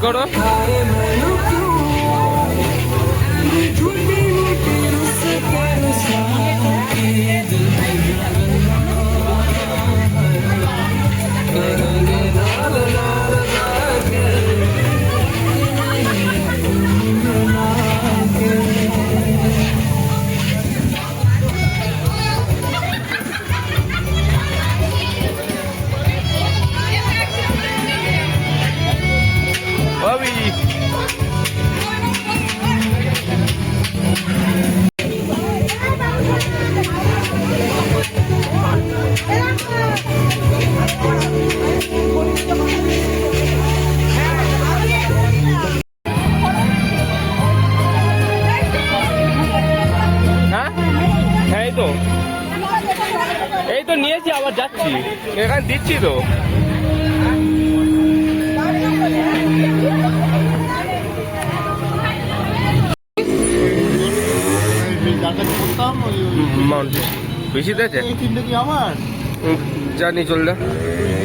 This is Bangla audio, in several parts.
করো এই তো নিয়েছি আবার যাচ্ছি এখানে দিচ্ছি তো বেশি দিয়েছে জানি চল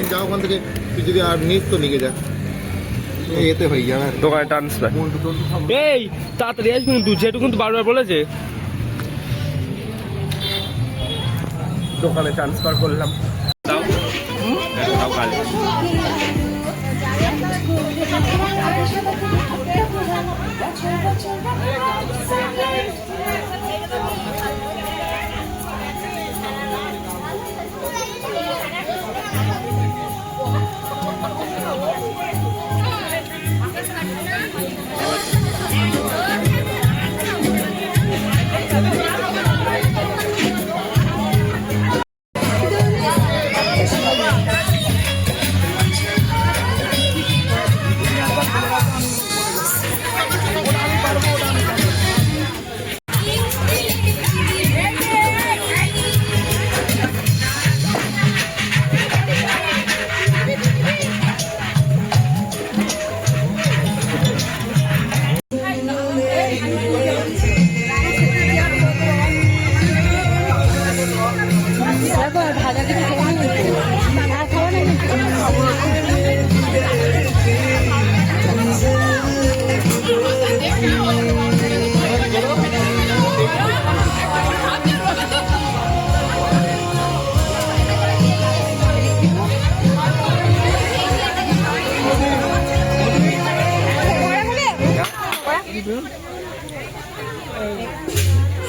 যা ওখান থেকে যদি আর নিস তো নিয়ে যা এতে হয়ে যাবে দোকানে ট্রান্সফার এই তাড়াতাড়ি আসবি কিন্তু যেটুকু কিন্তু বারবার বলেছে দোকানে ট্রান্সফার করলাম দাও দাও কাল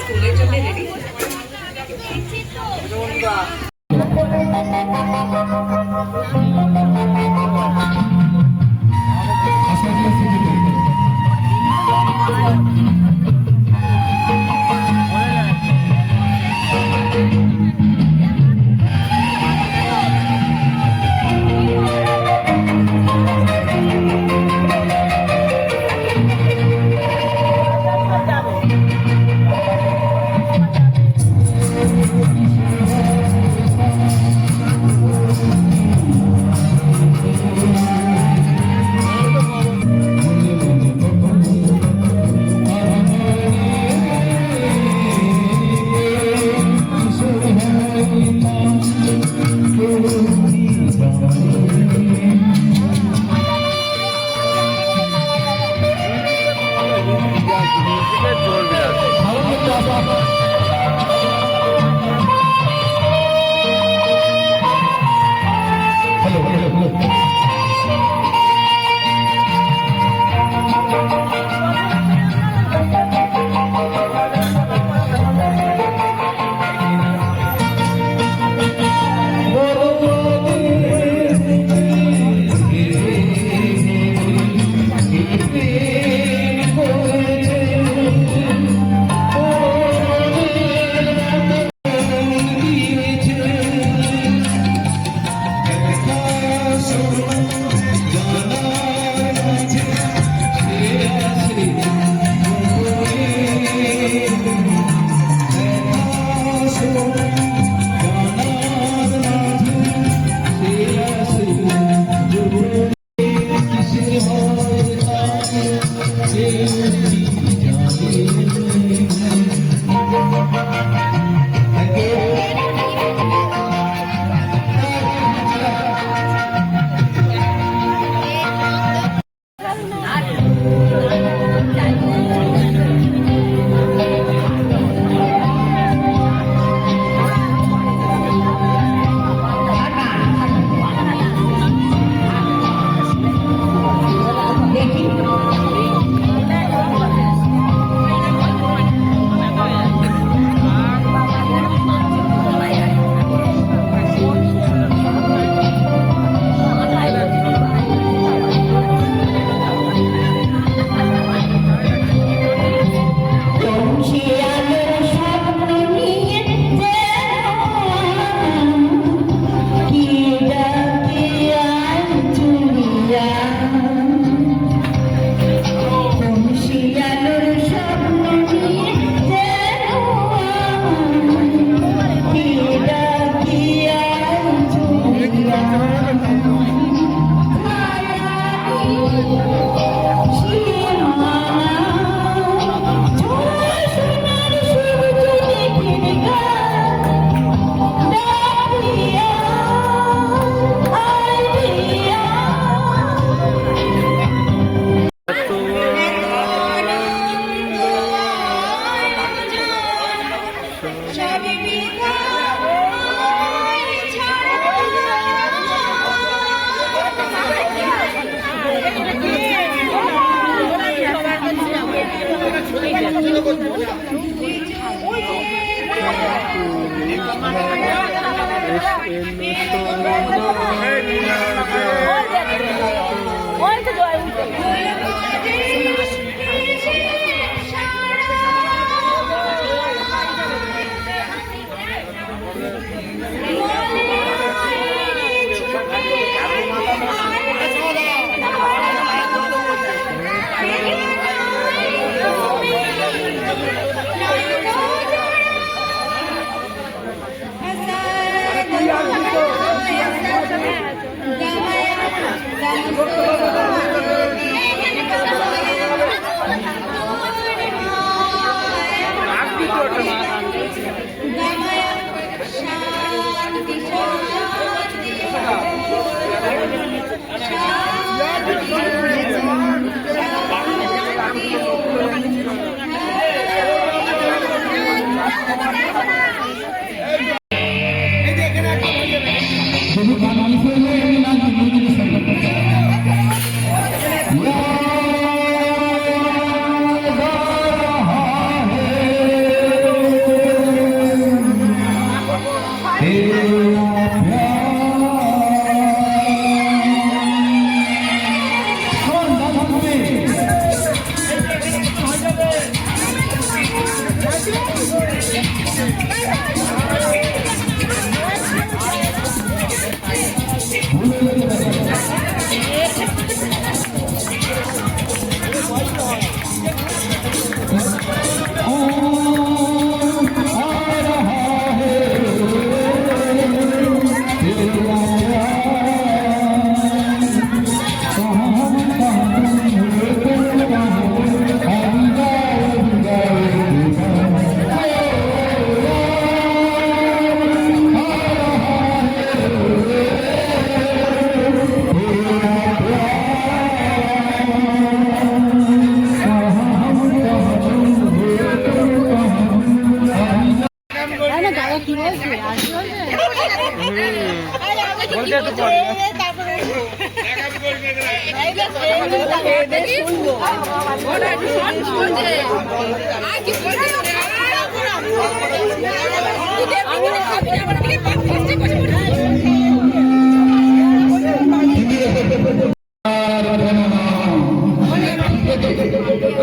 স্কুলের জন্য রেডি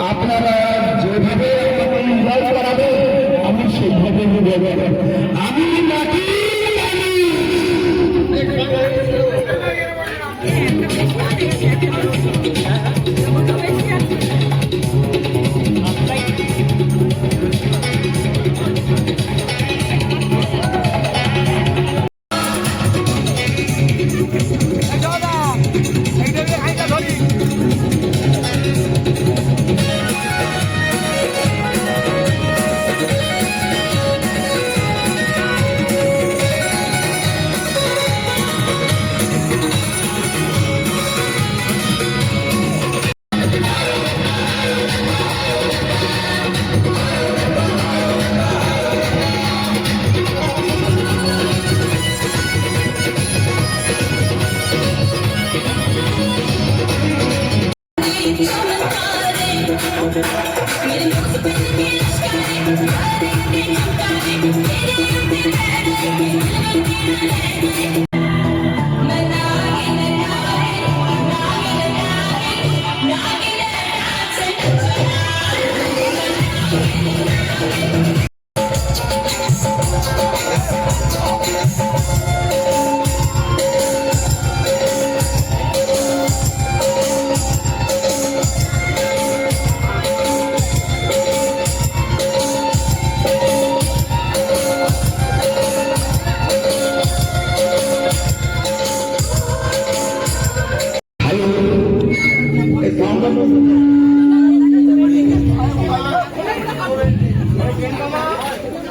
আপনারা যেভাবে এনজয় করাবে আমি সেইভাবে আমি নাকি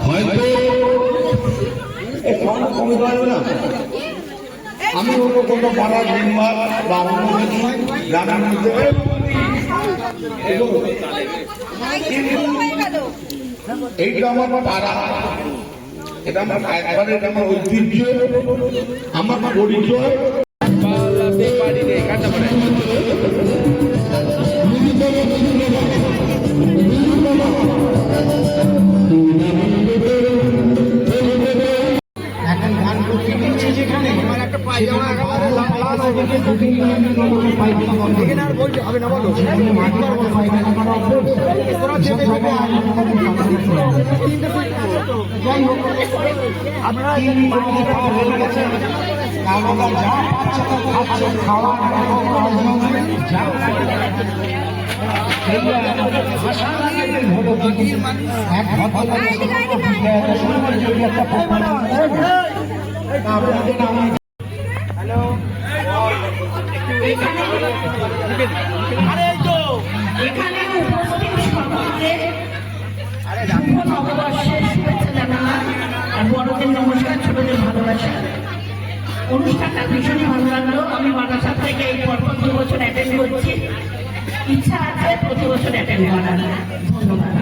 হয়তো কমে পারবে না। আমি অন্য কোনো পাড়ার মেম্বার বা অন্য গ্রামের মধ্যে এইটা আমার পাড়া, এটা আমার একবারে এটা আমার ঐতিহ্য, আমার পরিচয়। এখন গান করতে গিয়েছে যেখানে আমার একটা পায়জামা এখানে আর বলতে হবে না, বলো আপনারা এখানে উপস্থিত সকলকে শুভ নববর্ষের শুভেচ্ছা জানালাম আর বড়দের নমস্কার, ছোটদের ভালোবাসা। অনুষ্ঠানটা ভীষণই ভালো লাগলো। আমি মাদ্রাসা থেকে এই পরপর 2 বছর অ্যাটেন্ড করছি, ইচ্ছা আছে প্রতি বছর অ্যাটেন্ড করার। ধন্যবাদ।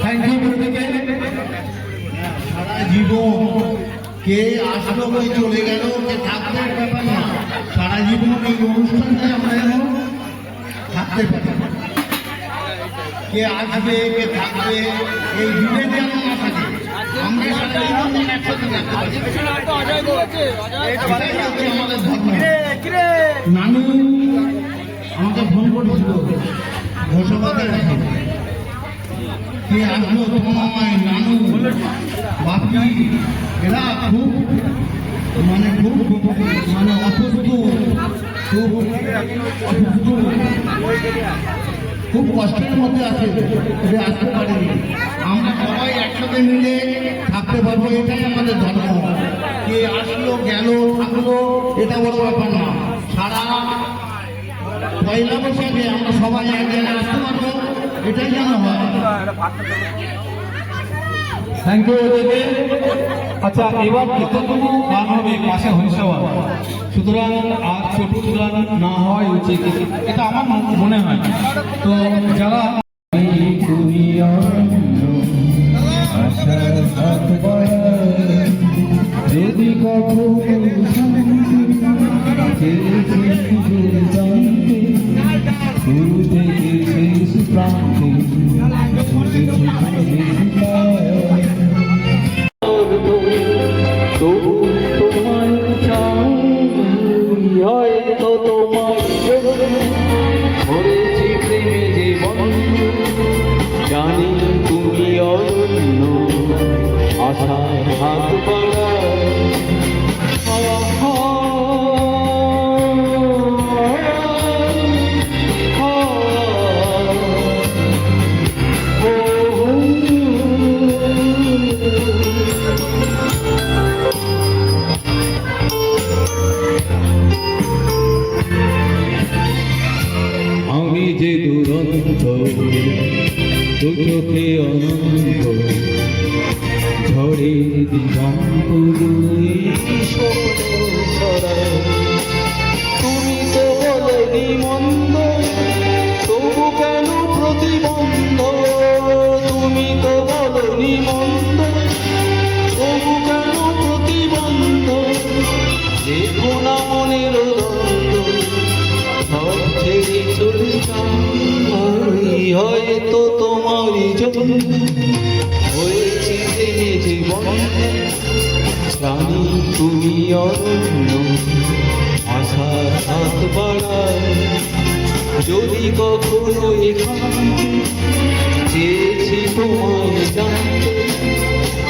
Thank you. সারা জীবন কে আসলো কে চলে গেল কে থাকবে ব্যাপার না, সারা জীবন এই অনুষ্ঠানটাই আমরা যেন থাকতে পারি। কে আসবে কে থাকবে এই যুগে যেন না থাকে, আমরা সারা জীবন যেন একসাথে থাকতে পারি। এটাই হচ্ছে আমাদের ধর্ম। নানু আমাকে ফোন করেছিল ঘোষবাদের কাছে, কে আসলো তোমায় নানু বাপি, এরা খুব অসুস্থ, খুব কষ্টের মধ্যে আছে, যে আসতে পারেনি। আমরা সবাই একসাথে মিলে থাকতে পারবো, এটাই আমাদের ধর্ম। কে আসলো গেল থাকলো এটা বড় ব্যাপার না, সারা পয়লা বৈশাখে আমরা সবাই এক জায়গায় আসতে পারবো, এটাই যেন হয়। থ্যাংক ইউ ওদেরকে। আচ্ছা, এবার কীর্তনটুকু গান হবে পাশে হরিসভা, সুতরাং আর ছোট গান না হওয়াই উচিত, এটা আমার মনে হয়। তো যারা যদি কখনো শুরু থেকে শেষ প্রান্তে তবু তোমায় চাই, হয়তো তোমায় ধরেছি প্রেমে জীবন, জানি তুমি অন্য আশার হাত বাড়ায়। আমি যে দুরন্ত দু চোখে অনন্ত ঝড়ে দিগন্ত তুমি তো বলনি মন্দ, তবু কেন প্রতিবন্ধ? তুমি তো বলনি মন্দ, তবু কেন প্রতিবন্ধ? দেখো না মনের দ্বন্দ্ব, সব ছেড়ে চলে যাই, হয়তো তোমারই জন্য হয়েছি প্রেমে জীবন, জানি তুমি অন্য আশার হাত বাড়ায়। যদি কখনো এখানে চেয়েছি তোমায় জানতে,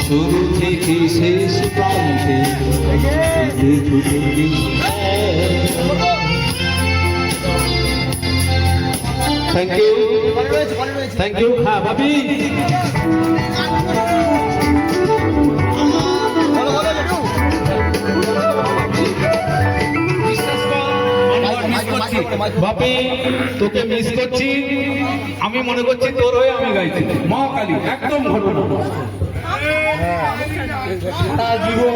শুরু থেকে শেষ প্রান্তে ছুটে গেছি। Thank you, thank you. হ্যাঁ ভাবি, মিস করছি বাপি, তোকে মিস করছি। আমি মনে করছি তোর হয়ে আমি গাইছি মহাকালী, একদম ঘটনা। সারা জীবন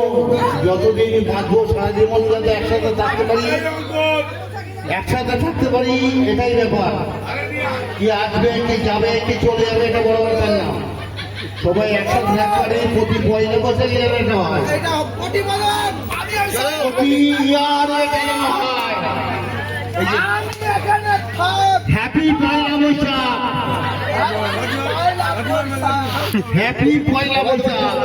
যতদিন বাঁচবো সারা জীবন যাতে একসাথে থাকতে পারি, এটাই ব্যাপার। কি আসবে, কি যাবে, কি চলে যাবে, এটা বড় ব্যাপার না। সবাই একসাথে থাকতে পারি, প্রতি পয়লা বছরই যেন এটা হয়, প্রতি ইয়ারে যেন হয়। হ্যাপি পয়লা বৈশাখ, হ্যাপি পয়লা বৈশাখ।